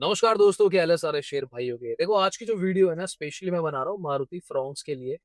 नमस्कार दोस्तों, क्या हाल है सारे शेर भाइयों के। देखो आज की जो वीडियो है ना, स्पेशली मैं बना रहा हूँ मारुति फ्रॉन्क्स के लिए।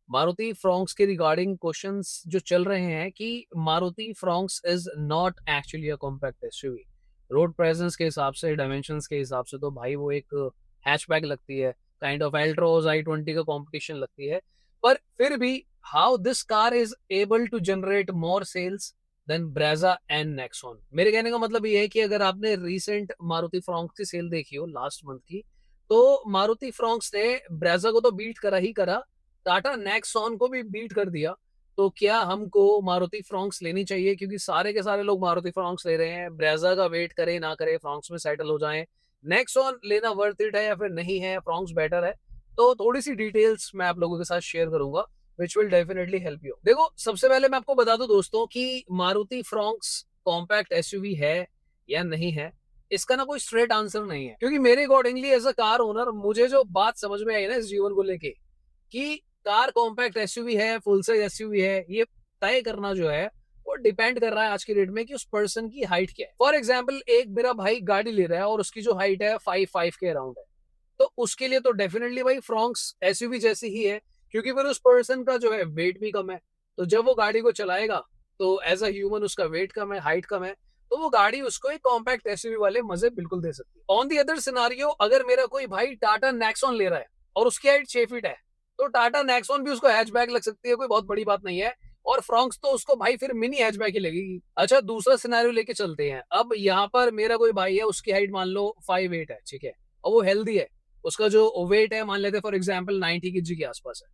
मारुति फ्रॉन्क्स के रिगार्डिंग क्वेश्चंस जो चल रहे हैं कि Maruti Fronx is not actually a compact SUV. Road presence के हिसाब से, डायमेंशंस के हिसाब से तो भाई वो एक हैचबैक लगती है। काइंड ऑफ एल्ट्रोज i20 का कंपटीशन लगती है। पर फिर भी how this car is able to generate more sales than Brezza and Nexon. मेरे कहने का मतलब ये है कि अगर आपने रिसेंट मारुति फ्रॉन्क्स की सेल देखी हो लास्ट मंथ की, तो मारुति फ्रॉन्क्स ने ब्रेजा को तो बीट करा ही करा, टाटा नेक्सॉन को भी बीट कर दिया। तो क्या हमको मारुति फ्रॉन्क्स लेनी चाहिए? क्योंकि सारे के सारे लोग मारुति फ्रॉन्क्स ले रहे हैं। ब्रेजा का वेट करे ना करे, फ्रॉन्क्स में सेटल हो जाएं। नेक्सॉन लेना वर्थ इट है या फिर नहीं है, फ्रॉन्क्स बेटर है? तो थोड़ी सी डिटेल्स मैं आप लोगों के साथ शेयर करूंगा, which will definitely help you. देखो सबसे पहले मैं आपको बता दूं दोस्तों कि मारुति फ्रॉन्क्स कॉम्पैक्ट एसयूवी है या नहीं है, इसका ना कोई स्ट्रेट आंसर नहीं है। क्योंकि मेरे accordingly as a car owner मुझे जो बात समझ में आई ना इस जीवन को लेके, कि कार कॉम्पैक्ट एसयूवी है, फुल साइज एसयूवी है, ये तय करना जो है वो डिपेंड कर रहा है आज की डेट में कि उस पर्सन की हाइट क्या है। फॉर एग्जाम्पल एक मेरा भाई गाड़ी ले रहा है और उसकी जो हाइट है 5'5" के अराउंड है, तो उसके लिए तो डेफिनेटली भाई फ्रॉन्क्स एसयूवी जैसी ही है। क्योंकि फिर उस पर्सन का जो है वेट भी कम है, तो जब वो गाड़ी को चलाएगा तो एज अ ह्यूमन उसका वेट कम है, हाइट कम है, तो वो गाड़ी उसको एक कॉम्पैक्ट एसयूवी वाले मजे बिल्कुल दे सकती है। ऑन दी अदर सिनारियो, अगर मेरा कोई भाई टाटा नेक्सॉन ले रहा है और उसकी हाइट 6 फीट है, तो टाटा नेक्सॉन भी उसको हैचबैक लग सकती है, कोई बहुत बड़ी बात नहीं है। और फ्रॉन्क्स तो उसको भाई फिर मिनी हैचबैक ही लगेगी। अच्छा दूसरा सिनेरियो लेके चलते हैं। अब यहाँ पर मेरा कोई भाई है, उसकी हाइट मान लो 5'8" है, ठीक है, और वो हेल्दी है। उसका जो वेट है मान लेते हैं फॉर एग्जाम्पल 90 kg के आसपास है।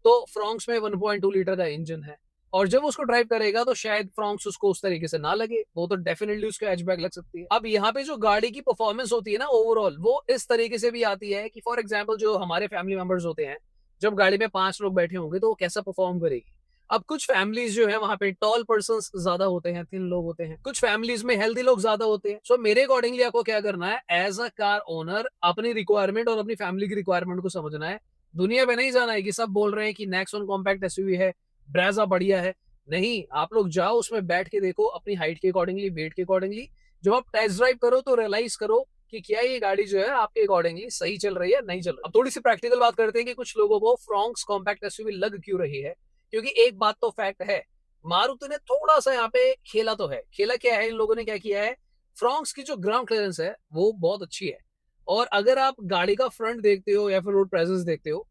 तो फ्रॉन्क्स में 1.2 लीटर का इंजन है, और जब उसको ड्राइव करेगा तो शायद फ्रॉन्क्स उसको उस तरीके से ना लगे, वो तो डेफिनेटली उसको हैचबैक लग सकती है। अब यहाँ पे जो गाड़ी की परफॉर्मेंस होती है ना ओवरऑल, वो इस तरीके से भी आती है कि फॉर एग्जाम्पल जो हमारे फैमिली मेंबर्स होते हैं, जब गाड़ी में 5 लोग बैठे होंगे तो वो कैसा परफॉर्म करेगी। अब कुछ फैमिलीज जो है वहां पे टॉल पर्सन ज्यादा होते हैं, 3 लोग होते हैं, कुछ फैमिलीज में हेल्दी लोग ज्यादा होते हैं। सो मेरे अकॉर्डिंगली आपको क्या करना है, एज अ कार ओनर अपनी रिक्वायरमेंट और अपनी फैमिली की रिक्वायरमेंट को समझना है। दुनिया में नहीं जाना है कि सब बोल रहे हैं कि नेक्सॉन कॉम्पैक्ट एसयूवी है, ब्रेजा बढ़िया है। नहीं, आप लोग जाओ उसमें बैठ के देखो अपनी हाइट के अकॉर्डिंगली, वेट के अकॉर्डिंगली। जब आप टेस्ट ड्राइव करो तो रियलाइज करो कि क्या ये गाड़ी जो है आपके अकॉर्डिंगली सही चल रही है, नहीं चल रही। अब थोड़ी सी प्रैक्टिकल बात करते हैं कि कुछ लोगों को फ्रॉन्क्स कॉम्पैक्ट एसयूवी लग क्यों रही है। क्योंकि एक बात तो फैक्ट है, मारुति ने थोड़ा सा यहाँ पे खेला तो है। खेला क्या है, इन लोगों ने क्या किया है, फ्रॉन्क्स की जो ग्राउंड क्लियरेंस है वो बहुत अच्छी है। और अगर आप गाड़ी का फ्रंट देखते हो या फिर रोड प्रेजेंस देखते हो,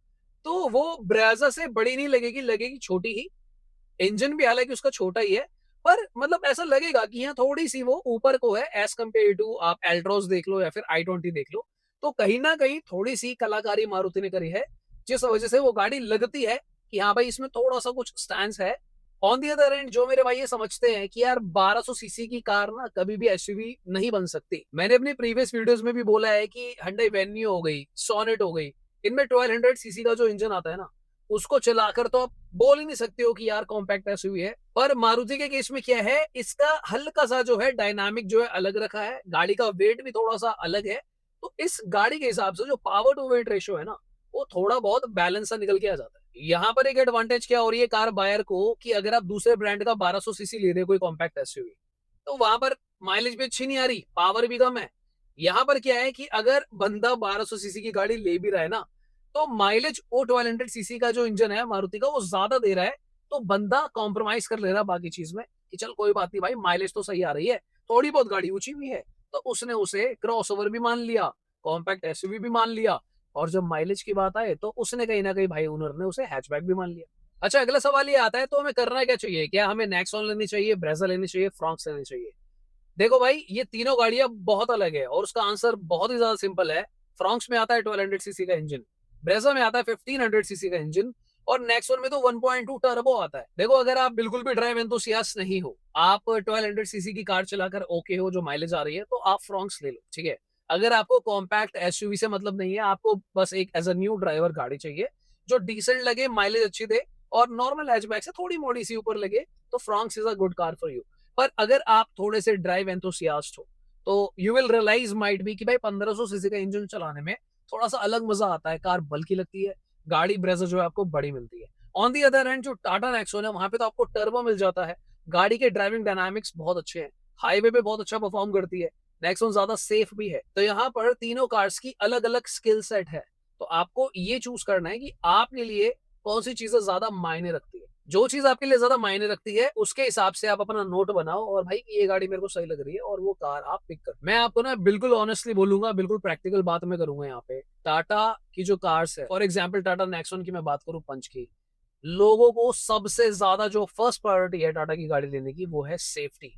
तो वो ब्रेजा से बड़ी नहीं लगेगी, लगेगी छोटी ही। इंजन भी हालांकि उसका छोटा ही है, पर मतलब ऐसा लगेगा कि यहाँ थोड़ी सी वो ऊपर को है एज कम्पेयर टू आप एल्ट्रोस देख लो या फिर i20 देख लो। तो कहीं ना कहीं थोड़ी सी कलाकारी मारुति ने करी है, जिस वजह से वो गाड़ी लगती है कि हाँ भाई इसमें थोड़ा सा कुछ स्टैंड है। ऑन दी अदर एंड जो मेरे भाई ये समझते हैं कि यार 1200 सीसी की कार ना कभी भी एसयूवी नहीं बन सकती। मैंने अपनी प्रीवियस वीडियोस में भी बोला है कि Hyundai वेन्यू हो गई, सोनेट हो गई, इनमें 1200 सीसी का जो इंजन आता है ना, उसको चलाकर तो आप बोल ही नहीं सकते हो कि यार कॉम्पैक्ट एसयूवी है। पर मारुति के केस में क्या है, इसका हल्का सा जो है डायनामिक जो है अलग रखा है, गाड़ी का वेट भी थोड़ा सा अलग है। तो इस गाड़ी के हिसाब से जो पावर टू वेट रेशियो है ना, वो थोड़ा बहुत बैलेंस सा निकल के आ जाता है। यहाँ पर एक एडवांटेज क्या हो रही है कार बायर को, कि अगर आप दूसरे ब्रांड का 1200 सीसी ले रहे हो कोई कॉम्पैक्ट एसयूवी, तो वहां पर माइलेज भी अच्छी नहीं आ रही, पावर भी कम है। यहाँ पर क्या है कि अगर बंदा 1200 सीसी की गाड़ी ले भी रहा है ना, तो माइलेज वो 1200 सीसी का जो इंजन है मारुति का वो ज्यादा दे रहा है। तो बंदा कॉम्प्रोमाइज कर ले रहा है बाकी चीज में, कि चल कोई बात नहीं भाई, माइलेज तो सही आ रही है, थोड़ी बहुत गाड़ी ऊंची भी है, तो उसने उसे क्रॉसओवर भी मान लिया, कॉम्पैक्ट एसयूवी भी मान लिया। और जब माइलेज की बात आए तो उसने कहीं ना कहीं भाई ओनर ने उसे हैचबैक भी मान लिया। अच्छा अगला सवाल ये आता है, तो हमें करना क्या चाहिए? क्या हमें नेक्सॉन लेनी चाहिए, ब्रेजा लेनी चाहिए, फ्रॉन्क्स लेनी चाहिए? देखो भाई ये तीनों गाड़ियां बहुत अलग है और उसका आंसर बहुत ही ज्यादा सिंपल है। फ्रॉन्क्स में आता है 1200 सीसी का इंजन, ब्रेजा में आता है 1500 सीसी का इंजन, और नेक्सॉन में तो 1.2 टर्बो आता है। देखो अगर आप बिल्कुल भी ड्राइव एंथुसियास्ट नहीं हो, आप 1200 सीसी की कार चलाकर ओके हो, जो माइलेज आ रही है, तो आप फ्रॉन्क्स ले लो, ठीक है। अगर आपको कॉम्पैक्ट एसयूवी से मतलब नहीं है, आपको बस एक एज अ न्यू ड्राइवर गाड़ी चाहिए जो डिसेंट लगे, माइलेज अच्छी दे, और नॉर्मल हैचबैक से थोड़ी मोड़ी सी ऊपर लगे, तो Fronx is a good car for you. पर अगर आप थोड़े से ड्राइव एंथुसियास्ट हो, तो you will realise might be कि भाई 1500 सीसी का इंजन चलाने में थोड़ा सा अलग मजा आता है, कार बल्की लगती है, गाड़ी ब्रेजा जो है आपको बड़ी मिलती है। ऑन दी अदर हैंड जो टाटा नेक्सॉन है, वहां पे तो आपको टर्बो मिल जाता है, गाड़ी के ड्राइविंग डायनामिक्स बहुत अच्छे हैं, हाईवे पे बहुत अच्छा परफॉर्म करती है। नेक्सॉन ज्यादा सेफ भी है। तो यहाँ पर तीनों कार्स की अलग अलग स्किल सेट है, तो आपको ये चूज करना है कि आपके लिए कौन सी चीजें ज्यादा मायने रखती है। जो चीज आपके लिए ज्यादा मायने रखती है उसके हिसाब से आप अपना नोट बनाओ और भाई ये गाड़ी मेरे को सही लग रही है और वो कार आप पिक कर। मैं आपको ना बिल्कुल ऑनेस्टली बोलूंगा, बिल्कुल प्रैक्टिकल बात मैं करूंगा यहाँ पे। टाटा की जो कार्स है, फॉर एग्जाम्पल टाटा नेक्सॉन की मैं बात करूं, पंच की, लोगों को सबसे ज्यादा जो फर्स्ट प्रायोरिटी है टाटा की गाड़ी लेने की वो है सेफ्टी।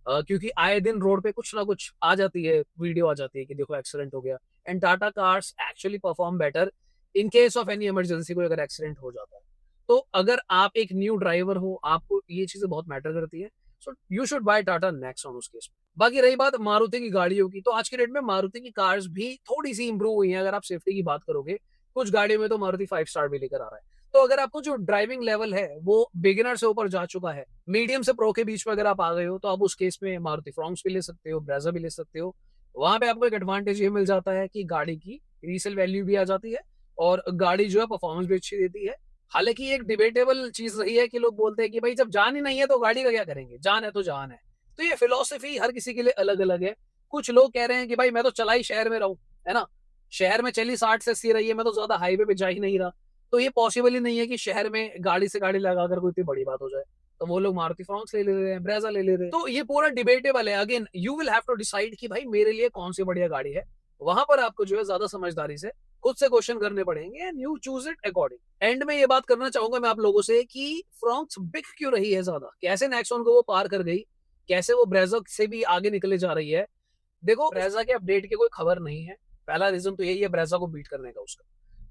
क्योंकि आए दिन रोड पे कुछ ना कुछ आ जाती है, वीडियो आ जाती है कि देखो एक्सीडेंट हो गया। And Tata cars actually perform better in case of any emergency, कोई अगर एक्सीडेंट हो जाता है। तो अगर आप एक न्यू ड्राइवर हो, आपको ये चीजें बहुत मैटर करती है, so you should buy Tata Nexon उस केस में। बाकी रही बात मारुति की गाड़ियों की, तो आज के डेट में मारुति की कार्स भी थोड़ी सी इंप्रूव हुई हैं। अगर आप सेफ्टी की बात करोगे, कुछ गाड़ियों में तो मारुति 5 स्टार भी लेकर आ रहा है। तो अगर आपको जो ड्राइविंग लेवल है वो बिगिनर से ऊपर जा चुका है, मीडियम से प्रो के बीच में अगर आप आ गए हो, तो आप उस केस में मारुति फ्रॉन्क्स भी ले सकते हो, ब्रेजा भी ले सकते हो। वहां पे आपको एक एडवांटेज ये मिल जाता है कि गाड़ी की रीसेल वैल्यू भी आ जाती है और गाड़ी जो है परफॉर्मेंस भी अच्छी देती है। हालांकि एक डिबेटेबल चीज रही है कि लोग बोलते हैं कि भाई जब जान ही नहीं है तो गाड़ी का क्या करेंगे, जान है तो जान है। तो ये फिलोसफी हर किसी के लिए अलग अलग है। कुछ लोग कह रहे हैं कि भाई मैं तो चला ही शहर में रहूं, है ना, शहर में चली 60 से 80 रही है, मैं तो ज्यादा हाईवे पे जा ही नहीं रहा। तो ये पॉसिबल ही नहीं है कि शहर में गाड़ी से गाड़ी लगाकर कोई इतनी बड़ी बात हो जाए। तो वो लोग मारुति फ्रॉन्क्स ले रहे हैं, ब्रेजा ले रहे हैं। तो ये पूरा डिबेटेबल है। Again you will have to decide कि भाई मेरे लिए कौन सी बढ़िया गाड़ी है। वहां पर आपको जो है ज्यादा समझदारी से खुद से क्वेश्चन करने पड़ेंगे and you choose it according. And में ये बात करना चाहूंगा मैं आप लोगों से कि फ्रॉन्क्स बिक क्यों रही है ज्यादा, कैसे नेक्सॉन को वो पार कर गई, कैसे वो ब्रेजा से भी आगे निकले जा रही है। देखो, ब्रेजा के अपडेट की कोई खबर नहीं है। पहला रीजन तो यही है ब्रेजा को बीट करने का उसका।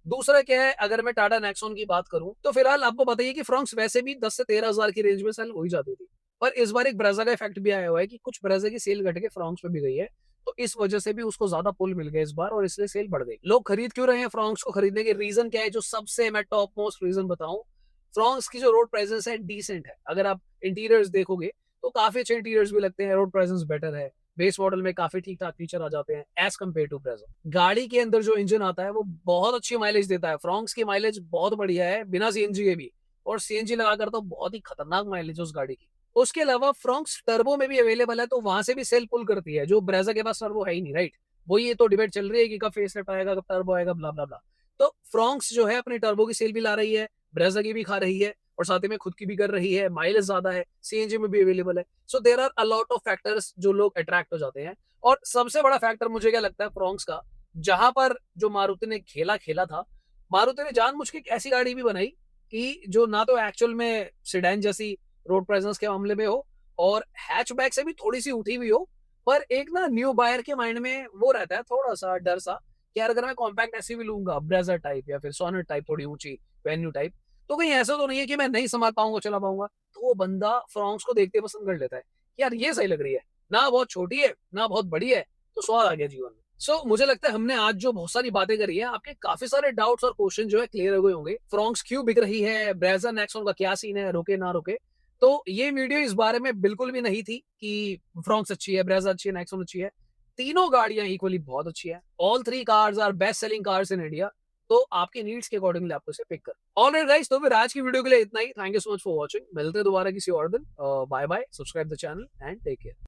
दूसरा क्या है, अगर मैं टाटा नेक्सॉन की बात करूं तो फिलहाल आपको बताइए कि फ्रॉन्क्स वैसे भी 10 से 13 हजार की रेंज में सेल हो ही जाती थी। पर इस बार एक ब्रेजा का इफेक्ट भी आया हुआ है कि कुछ ब्रेजा की सेल घट के फ्रॉन्क्स पे भी गई है। तो इस वजह से भी उसको ज्यादा पुल मिल गया इस बार और इसलिए सेल बढ़ गई। लोग खरीद क्यों रहे हैं फ्रॉन्क्स को, खरीदने के रीजन क्या है, जो सबसे मैं टॉप मोस्ट रीजन बताऊं, फ्रॉन्क्स की जो रोड प्रेजेंस है डिसेंट है। अगर आप इंटीरियर्स देखोगे तो काफी अच्छे इंटीरियर्स भी लगते हैं, रोड प्रेजेंस बेटर है, बेस मॉडल में काफी ठीक ठाक फीचर आ जाते हैं एज कम्पेयर टू प्रेजेंट। गाड़ी के अंदर जो इंजन आता है वो बहुत अच्छी माइलेज देता है। फ्रॉन्क्स की माइलेज बहुत बढ़िया है बिना सीएनजी के भी, और सीएनजी लगाकर तो बहुत ही खतरनाक माइलेज है उस गाड़ी की। उसके अलावा फ्रॉन्क्स टर्बो में भी अवेलेबल है, तो वहां से भी सेल पुल करती है, जो ब्रेजा के पास टर्बो है ही नहीं, राइट। वही ये तो डिबेट चल रही है कि कब फेसलिफ्ट आएगा, कब टर्बो आएगा, ब्ला ब्ला ब्ला। तो फ्रॉन्क्स जो है अपने टर्बो की सेल भी ला रही है, ब्रेजा की भी खा रही है, और साथ ही में खुद की भी कर रही है, माइलेज ज्यादा है, सीएनजी में भी अवेलेबल है। So there are a lot of factors जो लोग अट्रैक्ट हो जाते हैं। और सबसे बड़ा फैक्टर मुझे क्या लगता है फ्रॉन्क्स का, जहां पर जो मारुति ने खेला खेला था, मारुति ने जानबूझ के एक ऐसी गाड़ी भी बनाई कि जो ना तो एक्चुअल में सिडैन जैसी रोड प्रेजेंस के मामले में हो और हैचबैक से भी थोड़ी सी उठी हुई हो, पर एक ना न्यू बायर के माइंड में वो रहता है थोड़ा सा डर सा कि यार अगर मैं कॉम्पैक्ट एसयूवी लूंगा, ब्रेजा टाइप या फिर सोनेट टाइप, थोड़ी ऊंची वेन्यू टाइप, तो कहीं ऐसा तो नहीं है कि मैं नहीं संभाल पाऊंगा, चला पाऊंगा। तो वो बंदा फ्रॉन्क्स को देखते पसंद कर लेता है कि यार ये सही लग रही है, ना बहुत छोटी है ना बहुत बड़ी है, तो स्वाद आ गया जीवन में। सो मुझे लगता है हमने आज जो बहुत सारी बातें करी है, आपके काफी सारे डाउट्स और क्वेश्चन जो है क्लियर हो गए होंगे। फ्रॉन्क्स क्यों बिक रही है, ब्रेजा नेक्सॉन का क्या सीन है, रुके ना रुके। तो ये वीडियो इस बारे में बिल्कुल भी नहीं थी कि फ्रॉन्क्स अच्छी है, ब्रेजा अच्छी है, नेक्सॉन अच्छी है। तीनों गाड़ियां इक्वली बहुत अच्छी है। All three cars are best selling cars in India. तो आपके नीड्स के अकॉर्डिंगली आपको इसे पिक कर। ऑलराइट गाइस, तो फिर आज की वीडियो के लिए इतना ही। Thank you so much for watching. मिलते हैं दोबारा किसी और दिन। Bye bye, subscribe the channel and take care.